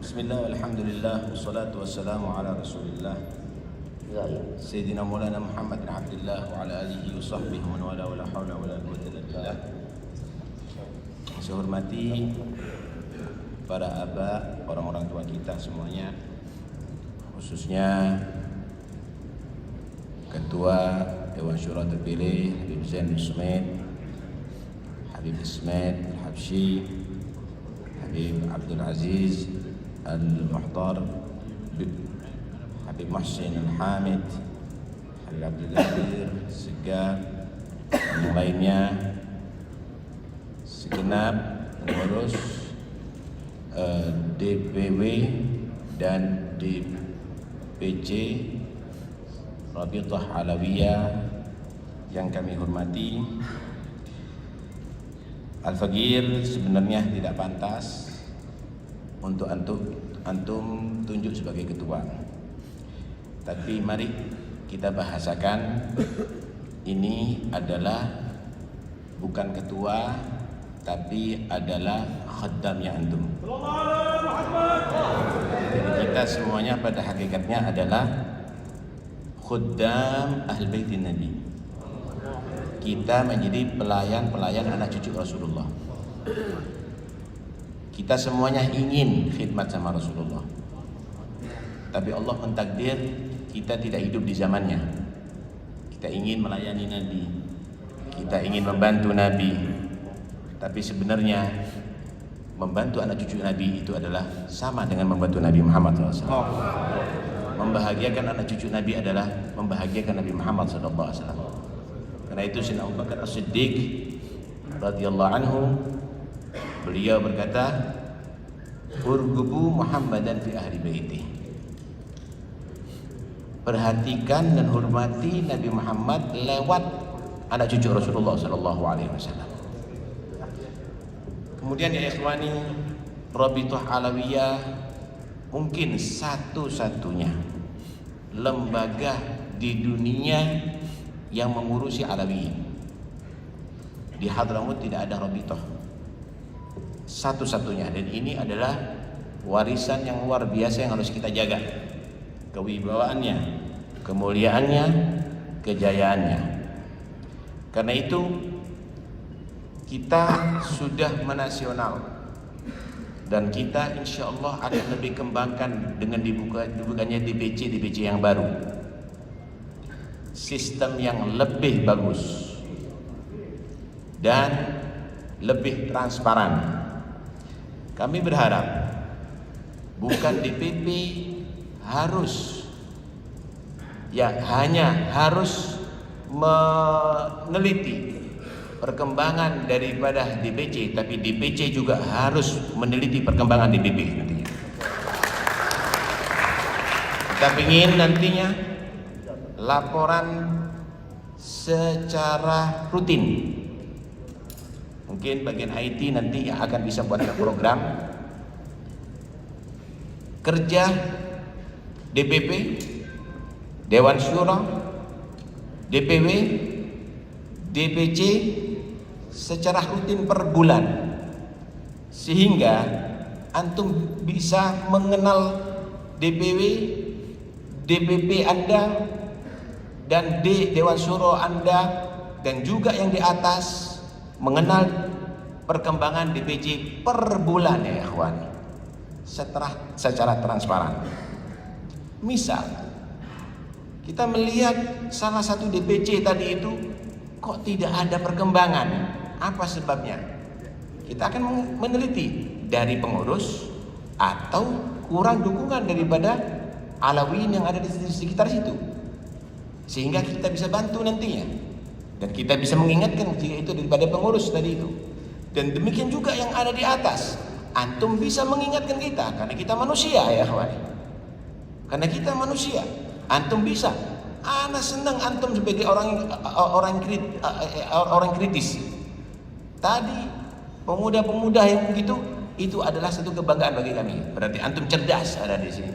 Bismillah, alhamdulillah, wassalatu wassalamu ala rasulillah Sayyidina Maulana Muhammad bin Abdullah wa ala alihi wa sahbihi wa wala wala hawla wala quwwata illa billah. Saya hormati para aba, orang-orang tua kita semuanya, khususnya Ketua Dewan Syura terpilih Habib Zain Ismail, Habib Ismail Al-Habsyi, Habib Abdul Aziz Al-Muhtar, Habib Muhsin Al-Hamid, Habib Abdul Qadir Segaf, yang lainnya, segenap pengurus DPW dan DPC Rabithah Alawiyah yang kami hormati. Al-Faqir sebenarnya tidak pantas untuk antum tunjuk sebagai ketua. Tapi mari kita bahasakan, ini adalah bukan ketua, tapi adalah khaddamnya antum. Jadi kita semuanya pada hakikatnya adalah khuddam Ahl Baitin Nabi. Kita menjadi pelayan-pelayan anak cucu Rasulullah. Kita semuanya ingin khidmat sama Rasulullah, tapi Allah mentakdir kita tidak hidup di zamannya. Kita ingin melayani Nabi, kita ingin membantu Nabi, tapi sebenarnya membantu anak cucu Nabi itu adalah sama dengan membantu Nabi Muhammad SAW. Membahagiakan anak cucu Nabi adalah membahagiakan Nabi Muhammad SAW. Karena itu Sayyidina Abu Bakar As-Siddiq radhiyallahu anhu, beliau berkata, urgubu Muhammadan fi ahli baiti. Perhatikan dan hormati Nabi Muhammad lewat anak cucu Rasulullah sallallahu alaihi wasallam. Kemudian ya ikhwani, Rabithah Alawiyah mungkin satu-satunya lembaga di dunia yang mengurusi Alawiyin. Di Hadramut tidak ada Rabithah, satu-satunya, dan ini adalah warisan yang luar biasa yang harus kita jaga. Kewibawaannya, kemuliaannya, kejayaannya. Karena itu kita sudah menasional, dan kita insya Allah akan lebih kembangkan dengan dibukanya DPC yang baru, sistem yang lebih bagus dan lebih transparan. Kami berharap bukan DPP harus hanya harus meneliti perkembangan daripada DPC, tapi DPC juga harus meneliti perkembangan DPP nantinya. Kita ingin nantinya laporan secara rutin. Mungkin bagian IT nanti yang akan bisa buat program kerja DPP, Dewan Syura, DPW, DPC secara rutin per bulan, sehingga antum bisa mengenal DPW, DPP Anda dan Dewan Syura Anda, dan juga yang di atas mengenal perkembangan DPC per bulan ya ikhwan, secara transparan. Misal kita melihat salah satu DPC tadi itu kok tidak ada perkembangan, apa sebabnya? Kita akan meneliti dari pengurus atau kurang dukungan daripada Alawiyin yang ada di sekitar situ, sehingga kita bisa bantu nantinya, dan kita bisa mengingatkan jika itu daripada pengurus tadi itu. Dan demikian juga yang ada di atas, antum bisa mengingatkan kita, karena kita manusia ya kawan. Karena kita manusia, antum bisa. Ana senang antum sebagai orang kritis. Tadi pemuda-pemuda yang begitu, itu adalah satu kebanggaan bagi kami. Berarti antum cerdas ada di sini.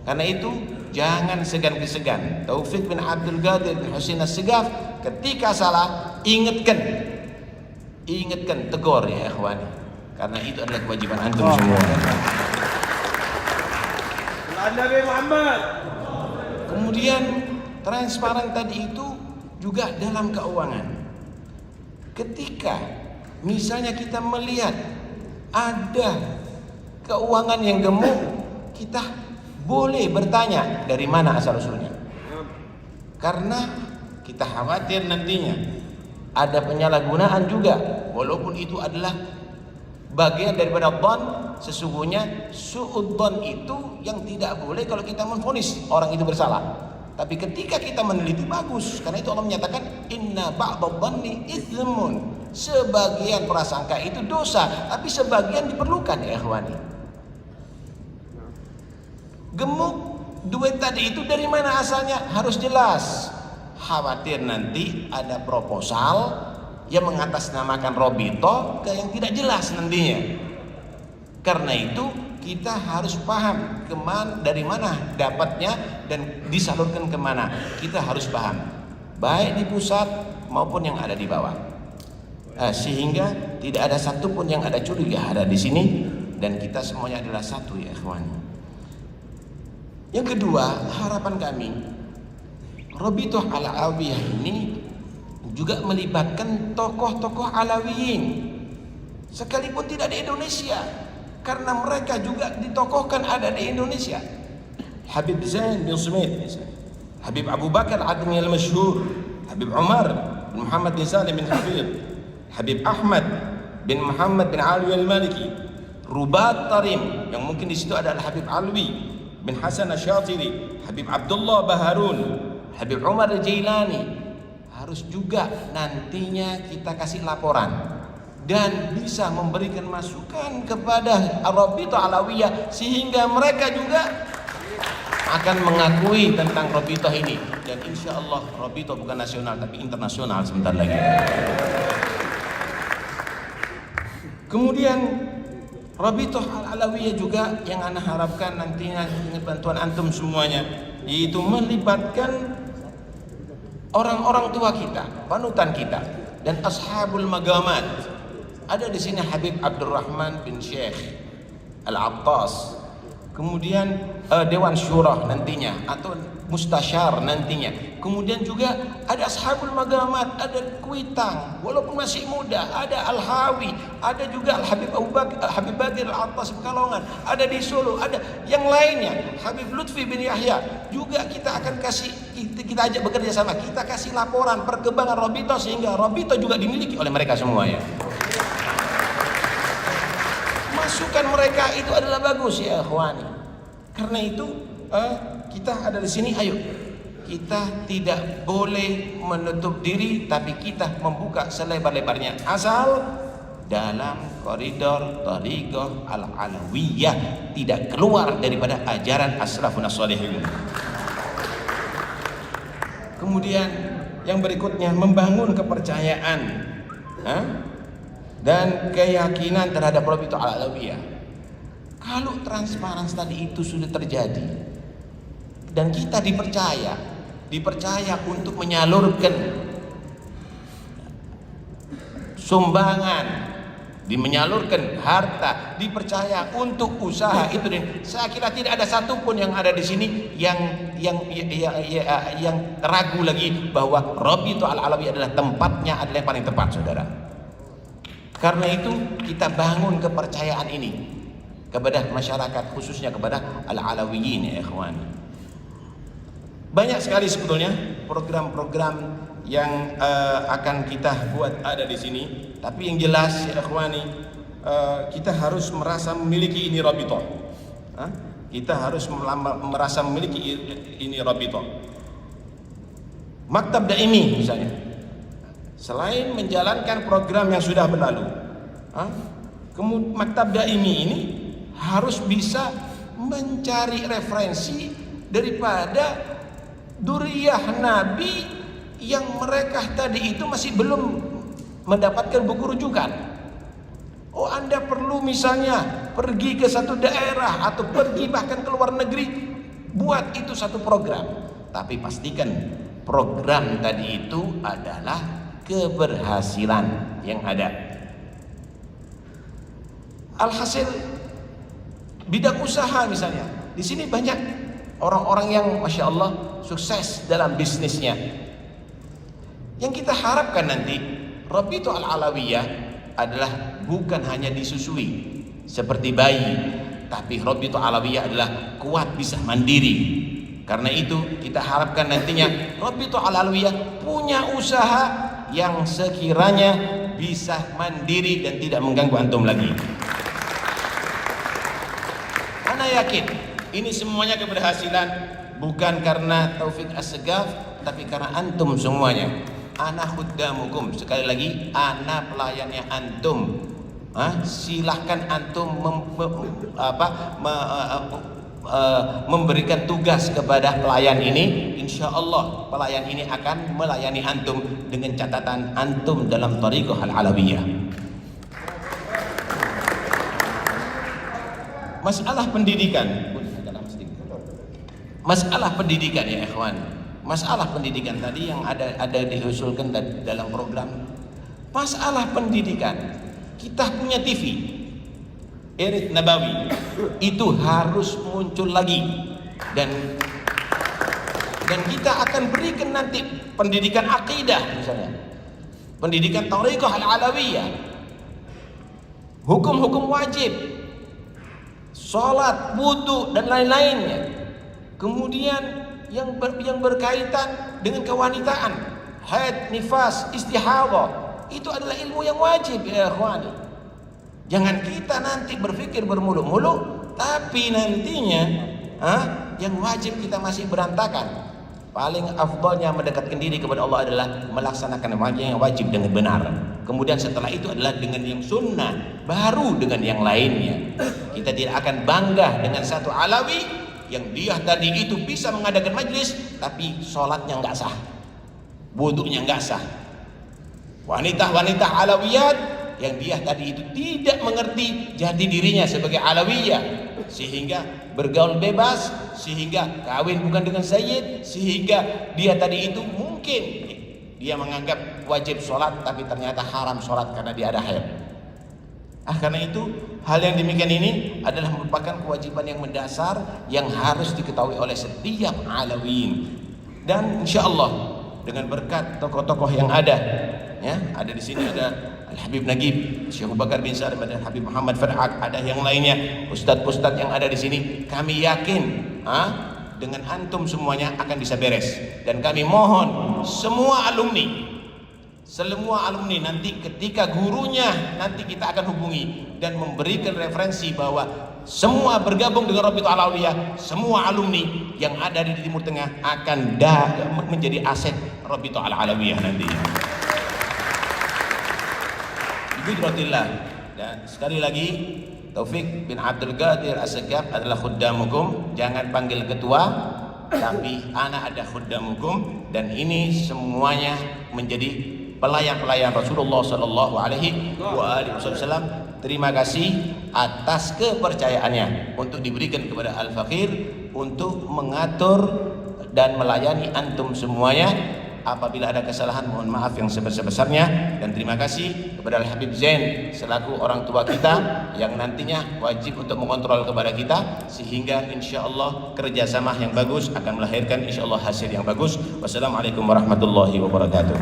Karena itu jangan segan-segan. Taufik bin Abdul Qadir bin Husain As-Segaf ketika salah ingatkan, tegur ya ikhwani. Karena itu adalah kewajiban antum semua. Nabi Muhammad. Kemudian transparan tadi itu juga dalam keuangan. Ketika misalnya kita melihat ada keuangan yang gemuk, kita boleh bertanya dari mana asal usulnya. Karena kita khawatir nantinya ada penyalahgunaan juga, walaupun itu adalah bagian daripada dhon. Sesungguhnya su'udzon itu yang tidak boleh kalau kita menvonis orang itu bersalah. Tapi ketika kita meneliti bagus, karena itu Allah menyatakan inna ba'dadh-dhanni itsmun. Sebagian prasangka itu dosa, tapi sebagian diperlukan ya ikhwani. Gemuk duit tadi itu dari mana asalnya harus jelas. Khawatir nanti ada proposal yang mengatasnamakan Robito ke yang tidak jelas nantinya. Karena itu kita harus paham dari mana dapatnya dan disalurkan kemana. Kita harus paham, baik di pusat maupun yang ada di bawah. Sehingga tidak ada satupun yang ada curiga ada di sini, dan kita semuanya adalah satu ya ikhwan. Yang kedua, harapan kami Robitoh Alawiyah ini juga melibatkan tokoh-tokoh Alawiyin sekalipun tidak di Indonesia, karena mereka juga ditokohkan ada di Indonesia. Habib Zain bin Sumit, Habib Abu Bakar Admi al-Masyhur, Habib Umar bin Muhammad bin Salim bin Hafid, Habib Ahmad bin Muhammad bin Alwi al-Maliki, Rubat Tarim, yang mungkin di situ adalah Habib Alwi bin Hasan Asy-Syatiri, Habib Abdullah Baharun, Habib Umar al-Jailani. Harus juga nantinya kita kasih laporan dan bisa memberikan masukan kepada Robito Alawiyah, sehingga mereka juga akan mengakui tentang Robito ini. Dan insya Allah Robito bukan nasional tapi internasional sebentar lagi. Kemudian Robito Alawiyah juga yang ana harapkan nantinya dengan bantuan antum semuanya, yaitu melibatkan orang-orang tua kita, panutan kita, dan ashabul magamat. Ada di sini Habib Abdurrahman bin Syekh Al-Attas, kemudian Dewan Syurah nantinya atau Mustasyar nantinya. Kemudian juga ada ashabul magamat, ada Kuitang walaupun masih muda, ada Al-Hawi, ada juga Al-Habib Habib Badir Al-Attas Pekalongan, ada di Solo, ada yang lainnya, Habib Lutfi bin Yahya. Juga kita akan kasih, kita ajak bekerja sama, kita kasih laporan perkembangan Robito sehingga Robito juga dimiliki oleh mereka semuanya. Masukan mereka itu adalah bagus ya ikhwani. Karena itu kita ada di sini, ayo kita tidak boleh menutup diri, tapi kita membuka selebar-lebarnya asal dalam koridor Thariqah Al-Alawiyah, tidak keluar daripada ajaran as-salafun as-shalihin. Kemudian yang berikutnya, membangun kepercayaan dan keyakinan terhadap Robito Al-Alawiyah. Kalau transparansi tadi itu sudah terjadi dan kita dipercaya untuk menyalurkan sumbangan, menyalurkan harta, dipercaya untuk usaha itu, saya kira tidak ada satupun yang ada di sini yang ragu lagi bahwa Robito Al-Alawiyah adalah tempatnya, adalah yang paling tepat, saudara. Karena itu kita bangun kepercayaan ini kepada masyarakat, khususnya kepada Al-Alawiyin ya ikhwan. Banyak sekali sebetulnya program-program yang akan kita buat ada di sini, tapi yang jelas ya ikhwani, kita harus merasa memiliki ini Robito. Kita harus merasa memiliki ini Robito. Maktab Daimi misalnya, selain menjalankan program yang sudah berlalu, Maktab Daimi ini harus bisa mencari referensi daripada duriyah Nabi yang mereka tadi itu masih belum mendapatkan buku rujukan. Oh, Anda perlu misalnya pergi ke satu daerah atau pergi bahkan ke luar negeri, buat itu satu program. Tapi pastikan program tadi itu adalah keberhasilan yang ada. Alhasil bidang usaha misalnya, di sini banyak orang-orang yang Masya Allah sukses dalam bisnisnya. Yang kita harapkan nanti Rabithah Al-Alawiyah adalah bukan hanya disusui seperti bayi, tapi Rabithah Alawiyah adalah kuat, bisa mandiri. Karena itu kita harapkan nantinya Rabithah Alawiyah punya usaha yang sekiranya bisa mandiri dan tidak mengganggu antum lagi. Ana yakin ini semuanya keberhasilan bukan karena Taufik As-Segaf, tapi karena antum semuanya. Ana khuddamukum, sekali lagi ana pelayannya antum. Silahkan antum memberikan tugas kepada pelayan ini. Insya Allah pelayan ini akan melayani antum dengan catatan antum dalam Thariqah Al-Alawiyah. Masalah pendidikan, ya ikhwan. Masalah pendidikan tadi yang ada diusulkan dalam program. Masalah pendidikan, kita punya TV Irid Nabawi itu harus muncul lagi, dan kita akan berikan nanti pendidikan akidah, misalnya pendidikan Thariqah Al-Alawiyah, hukum-hukum wajib, sholat, wudu dan lain-lainnya. Kemudian yang berkaitan dengan kewanitaan, haid, nifas, istihadah, itu adalah ilmu yang wajib ya ikhwani. Jangan kita nanti berpikir bermuluk-muluk, tapi nantinya yang wajib kita masih berantakan. Paling afdalnya mendekatkan diri kepada Allah adalah melaksanakan yang wajib dengan benar. Kemudian setelah itu adalah dengan yang sunnah, baru dengan yang lainnya. Kita tidak akan bangga dengan satu alawi yang dia tadi itu bisa mengadakan majlis, tapi sholatnya nggak sah, wudunya nggak sah. Wanita-wanita alawiyat yang dia tadi itu tidak mengerti jati dirinya sebagai alawiyah, sehingga bergaul bebas, sehingga kawin bukan dengan sayyid, sehingga dia tadi itu mungkin dia menganggap wajib sholat tapi ternyata haram sholat karena dia ada haid. Karena itu hal yang demikian ini adalah merupakan kewajiban yang mendasar yang harus diketahui oleh setiap alawiyin. Dan insya Allah dengan berkat tokoh-tokoh yang ada, ya, ada di sini ada Al Habib Nagib, Syekh Abu Bakar bin Salim, ada Habib Muhammad Far'ad, ada yang lainnya, ustadz-ustadz yang ada di sini. Kami yakin dengan antum semuanya akan bisa beres. Dan kami mohon semua alumni nanti ketika gurunya nanti kita akan hubungi dan memberikan referensi bahwa semua bergabung dengan Rabithah Al-Alawiyah, semua alumni yang ada di Timur Tengah akan menjadi aset Rabithah Al-Alawiyah nantinya. Biqudratillah. Dan sekali lagi, Taufik bin Abdul Qadir As-Segaf adalah khuddamukum. Jangan panggil ketua, tapi ana ada khuddamukum, dan ini semuanya menjadi pelayan-pelayan Rasulullah sallallahu alaihi wasallam. Terima kasih atas kepercayaannya untuk diberikan kepada Al-Faqir untuk mengatur dan melayani antum semuanya. Apabila ada kesalahan mohon maaf yang sebesar-besarnya, dan terima kasih kepada Al-Habib Zain selaku orang tua kita yang nantinya wajib untuk mengontrol kepada kita, sehingga insyaallah kerjasama yang bagus akan melahirkan insyaallah hasil yang bagus. Wassalamualaikum warahmatullahi wabarakatuh.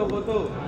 Foto.